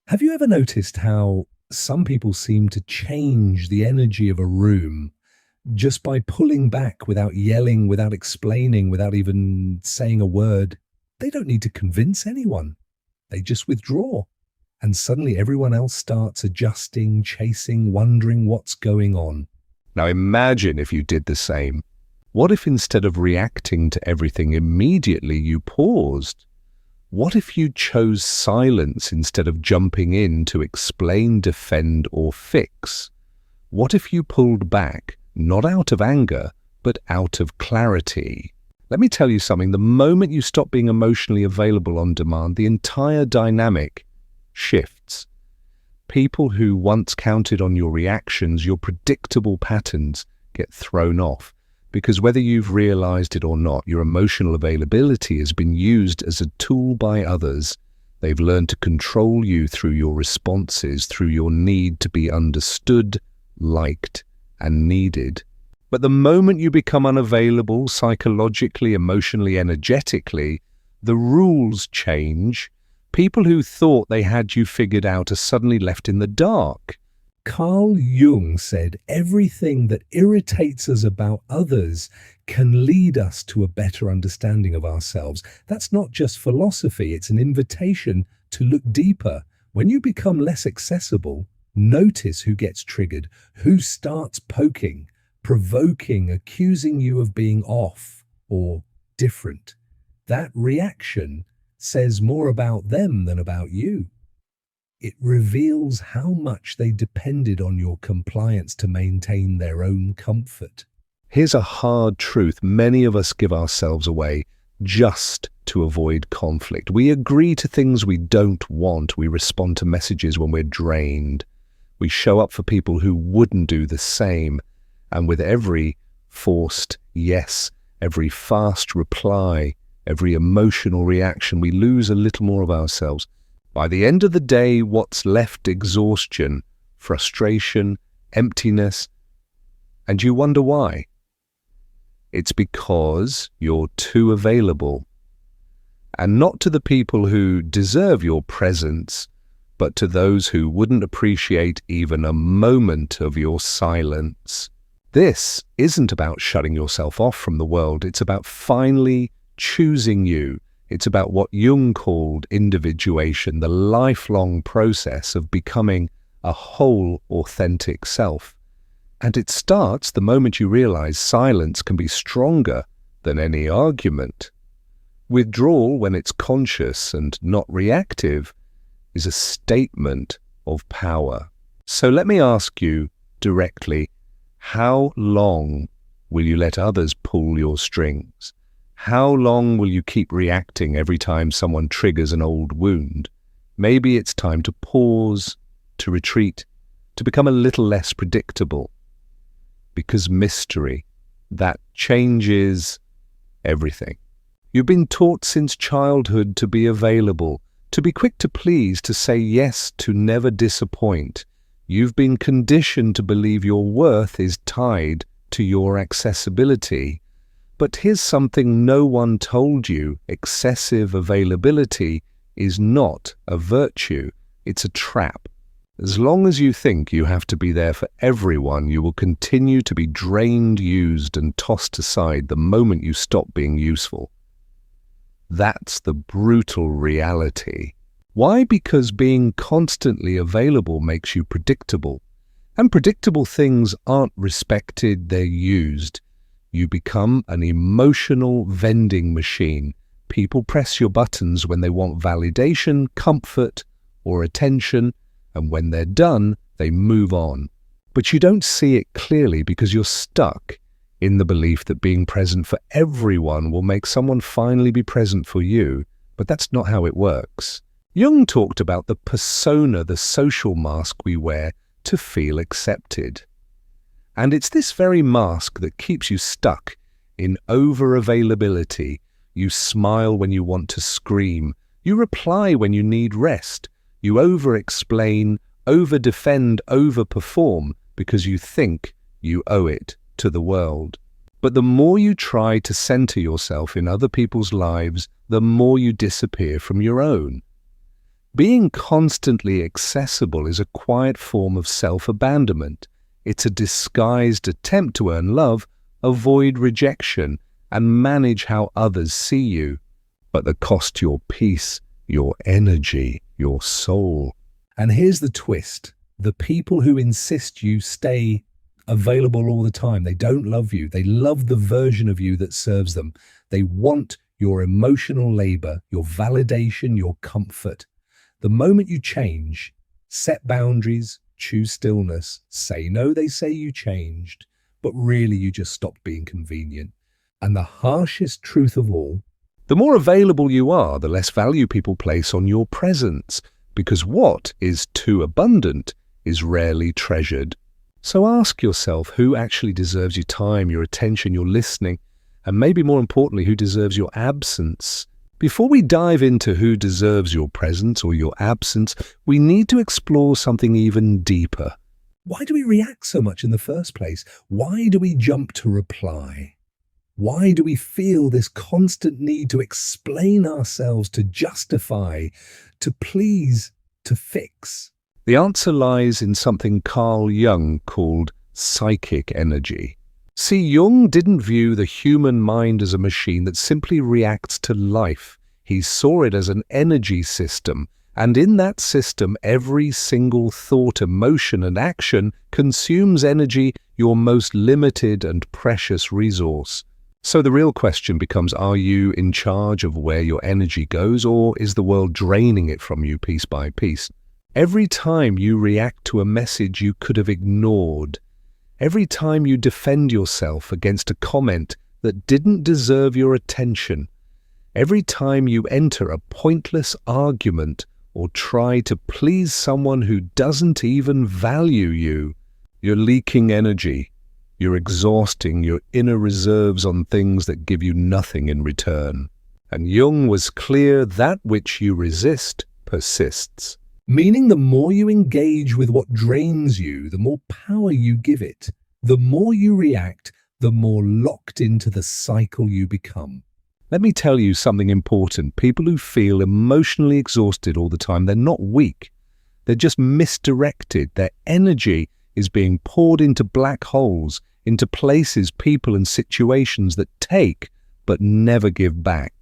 Have you ever noticed how some people seem to change the energy of a room just by pulling back without yelling, without explaining, without even saying a word? They don't need to convince anyone. They just withdraw. And suddenly everyone else starts adjusting, chasing, wondering what's going on. Now imagine if you did the same. What if instead of reacting to everything immediately, you paused? What if you chose silence instead of jumping in to explain, defend, or fix? What if you pulled back, not out of anger, but out of clarity? Let me tell you something. The moment you stop being emotionally available on demand, the entire dynamic shifts. People who once counted on your reactions, your predictable patterns, get thrown off. Because whether you've realized it or not, your emotional availability has been used as a tool by others. They've learned to control you through your responses, through your need to be understood, liked, and needed. But the moment you become unavailable psychologically, emotionally, energetically, the rules change. People who thought they had you figured out are suddenly left in the dark. Carl Jung said everything that irritates us about others can lead us to a better understanding of ourselves. That's not just philosophy, it's an invitation to look deeper. When you become less accessible, notice who gets triggered, who starts poking, provoking, accusing you of being off or different. That reaction says more about them than about you. It reveals how much they depended on your compliance to maintain their own comfort. Here's a hard truth. Many of us give ourselves away just to avoid conflict. We agree to things we don't want. We respond to messages when we're drained. We show up for people who wouldn't do the same. And with every forced yes, every fast reply, every emotional reaction, we lose a little more of ourselves. By the end of the day, what's left? Exhaustion, frustration, emptiness, and you wonder why. It's because you're too available. And not to the people who deserve your presence, but to those who wouldn't appreciate even a moment of your silence. This isn't about shutting yourself off from the world. It's about finally choosing you. It's about what Jung called individuation, the lifelong process of becoming a whole, authentic self. And it starts the moment you realize silence can be stronger than any argument. Withdrawal, when it's conscious and not reactive, is a statement of power. So let me ask you directly, how long will you let others pull your strings? How long will you keep reacting every time someone triggers an old wound? Maybe it's time to pause, to retreat, to become a little less predictable. Because mystery, that changes everything. You've been taught since childhood to be available, to be quick to please, to say yes, to never disappoint. You've been conditioned to believe your worth is tied to your accessibility. But here's something no one told you. Excessive availability is not a virtue. It's a trap. As long as you think you have to be there for everyone, you will continue to be drained, used, and tossed aside the moment you stop being useful. That's the brutal reality. Why? Because being constantly available makes you predictable. And predictable things aren't respected, they're used. You become an emotional vending machine. People press your buttons when they want validation, comfort, or attention, and when they're done, they move on. But you don't see it clearly because you're stuck in the belief that being present for everyone will make someone finally be present for you. But that's not how it works. Jung talked about the persona, the social mask we wear to feel accepted. And it's this very mask that keeps you stuck in over-availability. You smile when you want to scream. You reply when you need rest. You over-explain, over-defend, over-perform because you think you owe it to the world. But the more you try to center yourself in other people's lives, the more you disappear from your own. Being constantly accessible is a quiet form of self-abandonment. It's a disguised attempt to earn love, avoid rejection, and manage how others see you. But the cost your peace, your energy, your soul. And here's the twist. The people who insist you stay available all the time, they don't love you. They love the version of you that serves them. They want your emotional labor, your validation, your comfort. The moment you change, set boundaries, choose stillness, say no, they say you changed, but really you just stopped being convenient. And the harshest truth of all, the more available you are, the less value people place on your presence, because what is too abundant is rarely treasured. So ask yourself who actually deserves your time, your attention, your listening, and maybe more importantly, who deserves your absence. Before we dive into who deserves your presence or your absence, we need to explore something even deeper. Why do we react so much in the first place? Why do we jump to reply? Why do we feel this constant need to explain ourselves, to justify, to please, to fix? The answer lies in something Carl Jung called psychic energy. See, Jung didn't view the human mind as a machine that simply reacts to life. He saw it as an energy system, and in that system, every single thought, emotion, and action consumes energy, your most limited and precious resource. So the real question becomes, are you in charge of where your energy goes, or is the world draining it from you piece by piece? Every time you react to a message you could have ignored, every time you defend yourself against a comment that didn't deserve your attention, every time you enter a pointless argument or try to please someone who doesn't even value you, you're leaking energy. You're exhausting your inner reserves on things that give you nothing in return. And Jung was clear that which you resist persists. Meaning the more you engage with what drains you, the more power you give it. The more you react, the more locked into the cycle you become. Let me tell you something important. People who feel emotionally exhausted all the time, they're not weak. They're just misdirected. Their energy is being poured into black holes, into places, people, and situations that take but never give back.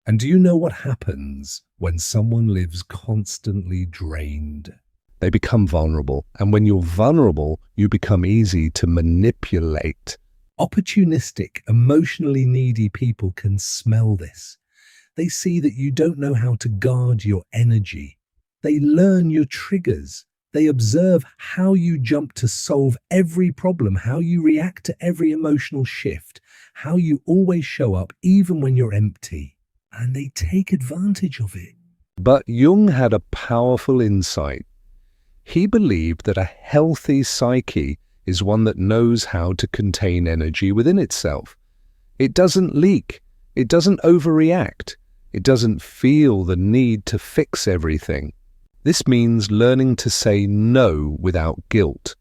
And do you know what happens when someone lives constantly drained? They become vulnerable. And when you're vulnerable, you become easy to manipulate. Opportunistic, emotionally needy people can smell this. They see that you don't know how to guard your energy. They learn your triggers. They observe how you jump to solve every problem, how you react to every emotional shift, how you always show up even when you're empty. And they take advantage of it. But Jung had a powerful insight. He believed that a healthy psyche is one that knows how to contain energy within itself. It doesn't leak. It doesn't overreact. It doesn't feel the need to fix everything. This means learning to say no without guilt,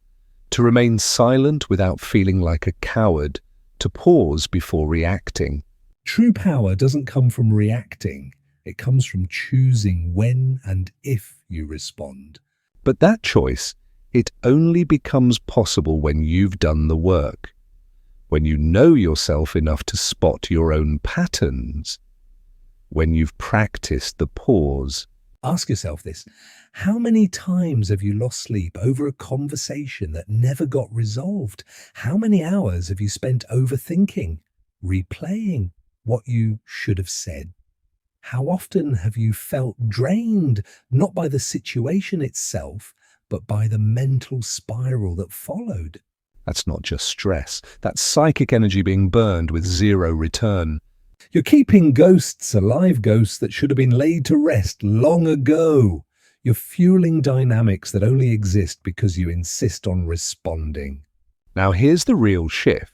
to remain silent without feeling like a coward, to pause before reacting. True power doesn't come from reacting. It comes from choosing when and if you respond. But that choice, it only becomes possible when you've done the work, when you know yourself enough to spot your own patterns, when you've practiced the pause. Ask yourself this. How many times have you lost sleep over a conversation that never got resolved? How many hours have you spent overthinking, replaying what you should have said? How often have you felt drained, not by the situation itself, but by the mental spiral that followed? That's not just stress. That's psychic energy being burned with zero return. You're keeping ghosts alive, ghosts that should have been laid to rest long ago. You're fueling dynamics that only exist because you insist on responding. Now here's the real shift.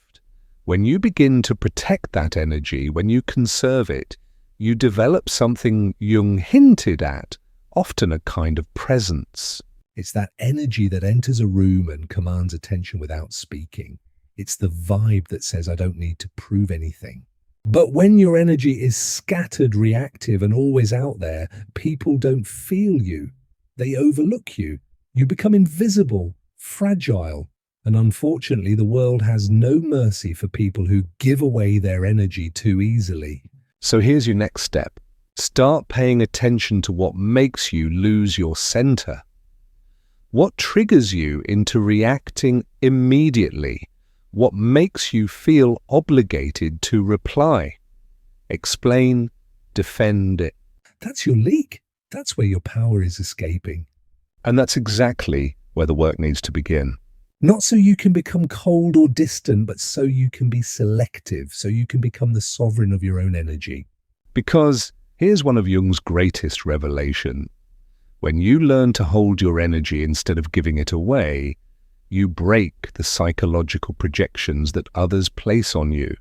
When you begin to protect that energy, when you conserve it, you develop something Jung hinted at, often a kind of presence. It's that energy that enters a room and commands attention without speaking. It's the vibe that says, I don't need to prove anything. But when your energy is scattered, reactive, and always out there, people don't feel you. They overlook you. You become invisible, fragile, and unfortunately, the world has no mercy for people who give away their energy too easily. So here's your next step. Start paying attention to what makes you lose your center. What triggers you into reacting immediately? What makes you feel obligated to reply? Explain, defend it. That's your leak. That's where your power is escaping. And that's exactly where the work needs to begin. Not so you can become cold or distant, but so you can be selective, so you can become the sovereign of your own energy. Because here's one of Jung's greatest revelations. When you learn to hold your energy instead of giving it away, you break the psychological projections that others place on you.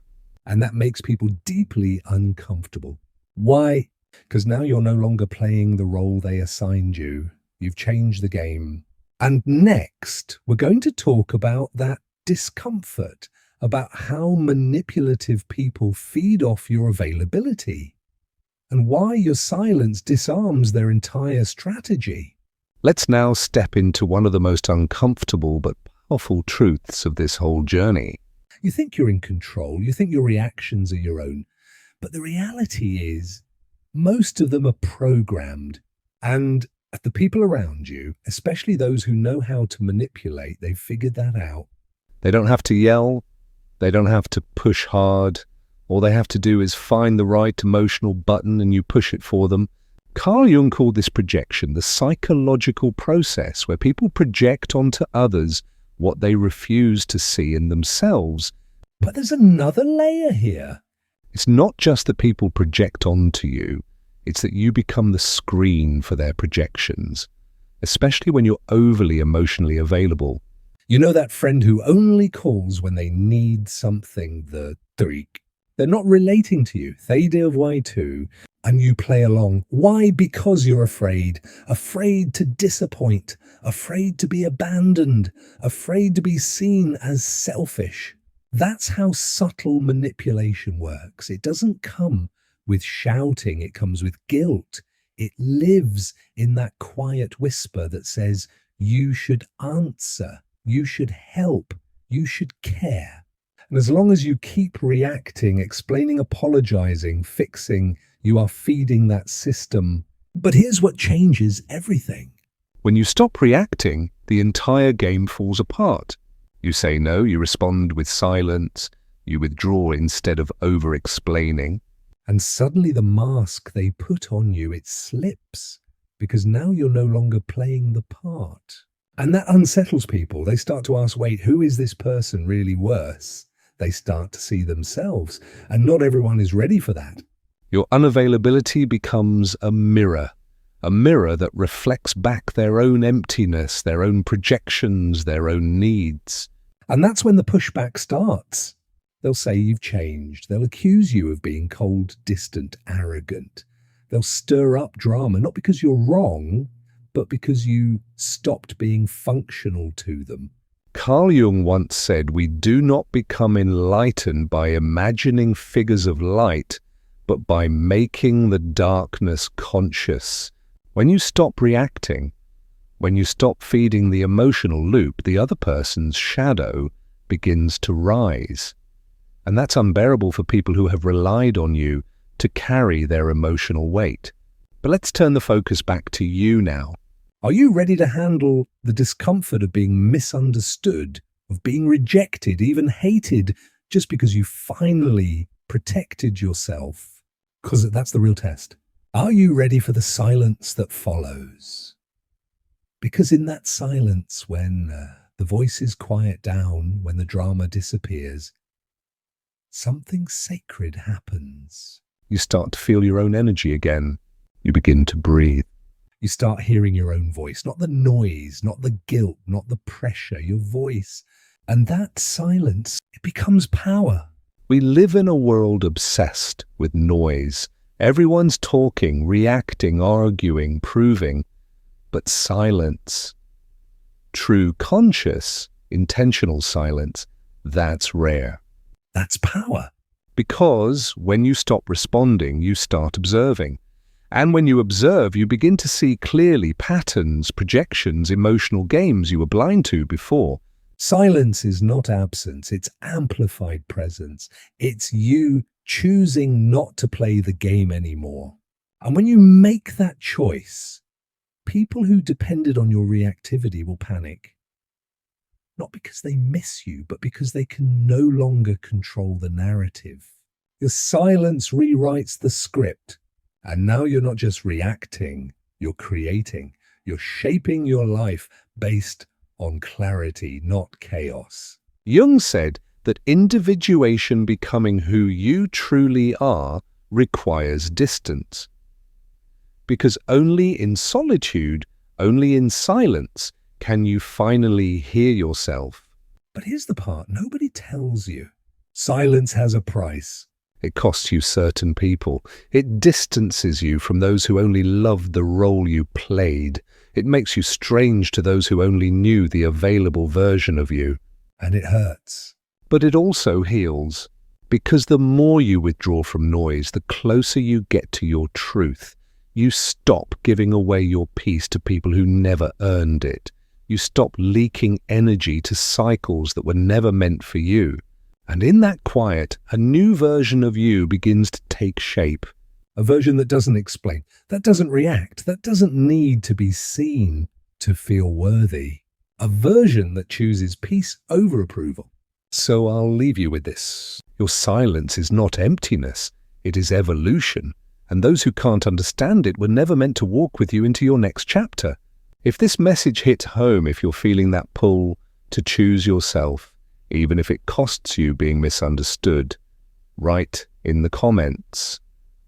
And that makes people deeply uncomfortable. Why? Because now you're no longer playing the role they assigned you. You've changed the game. And next, we're going to talk about that discomfort, about how manipulative people feed off your availability, and why your silence disarms their entire strategy. Let's now step into one of the most uncomfortable but powerful truths of this whole journey. You think you're in control, you think your reactions are your own, but the reality is most of them are programmed, and the people around you, especially those who know how to manipulate, they've figured that out. They don't have to yell, they don't have to push hard. All they have to do is find the right emotional button and you push it for them. Carl Jung called this projection the psychological process where people project onto others what they refuse to see in themselves. But there's another layer here. It's not just that people project onto you, it's that you become the screen for their projections, especially when you're overly emotionally available. You know that friend who only calls when they need something, the trick. They're not relating to you. They deal with too. And you play along. Why? Because you're afraid. Afraid to disappoint. Afraid to be abandoned. Afraid to be seen as selfish. That's how subtle manipulation works. It doesn't come with shouting. It comes with guilt. It lives in that quiet whisper that says, you should answer. You should help. You should care. And as long as you keep reacting, explaining, apologizing, fixing, you are feeding that system. But here's what changes everything. When you stop reacting, the entire game falls apart. You say no, you respond with silence, you withdraw instead of over-explaining. And suddenly the mask they put on you, it slips, because now you're no longer playing the part. And that unsettles people. They start to ask, wait, who is this person really worse? They start to see themselves, and not everyone is ready for that. Your unavailability becomes a mirror that reflects back their own emptiness, their own projections, their own needs. And that's when the pushback starts. They'll say you've changed. They'll accuse you of being cold, distant, arrogant. They'll stir up drama, not because you're wrong, but because you stopped being functional to them. Carl Jung once said, we do not become enlightened by imagining figures of light, but by making the darkness conscious. When you stop reacting, when you stop feeding the emotional loop, the other person's shadow begins to rise. And that's unbearable for people who have relied on you to carry their emotional weight. But let's turn the focus back to you now. Are you ready to handle the discomfort of being misunderstood, of being rejected, even hated, just because you finally protected yourself? Because that's the real test. Are you ready for the silence that follows? Because in that silence, when the voices quiet down, when the drama disappears, something sacred happens. You start to feel your own energy again. You begin to breathe. You start hearing your own voice, not the noise, not the guilt, not the pressure, your voice. And that silence, it becomes power. We live in a world obsessed with noise. Everyone's talking, reacting, arguing, proving. But silence, true, conscious, intentional silence, that's rare. That's power. Because when you stop responding, you start observing. And when you observe, you begin to see clearly patterns, projections, emotional games you were blind to before. Silence is not absence, it's amplified presence. It's you choosing not to play the game anymore. And when you make that choice, people who depended on your reactivity will panic. Not because they miss you, but because they can no longer control the narrative. Your silence rewrites the script. And now you're not just reacting, you're creating. You're shaping your life based on clarity, not chaos. Jung said that individuation, becoming who you truly are, requires distance. Because only in solitude, only in silence, can you finally hear yourself. But here's the part nobody tells you. Silence has a price. It costs you certain people. It distances you from those who only loved the role you played. It makes you strange to those who only knew the available version of you. And it hurts. But it also heals. Because the more you withdraw from noise, the closer you get to your truth. You stop giving away your peace to people who never earned it. You stop leaking energy to cycles that were never meant for you. And in that quiet, a new version of you begins to take shape. A version that doesn't explain, that doesn't react, that doesn't need to be seen to feel worthy. A version that chooses peace over approval. So I'll leave you with this. Your silence is not emptiness, it is evolution. And those who can't understand it were never meant to walk with you into your next chapter. If this message hit home, if you're feeling that pull to choose yourself, even if it costs you being misunderstood, write in the comments,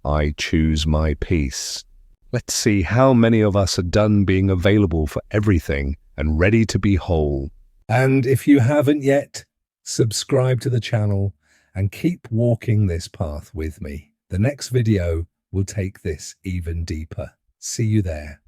I choose my peace. Let's see how many of us are done being available for everything and ready to be whole. And if you haven't yet, subscribe to the channel and keep walking this path with me. The next video will take this even deeper. See you there.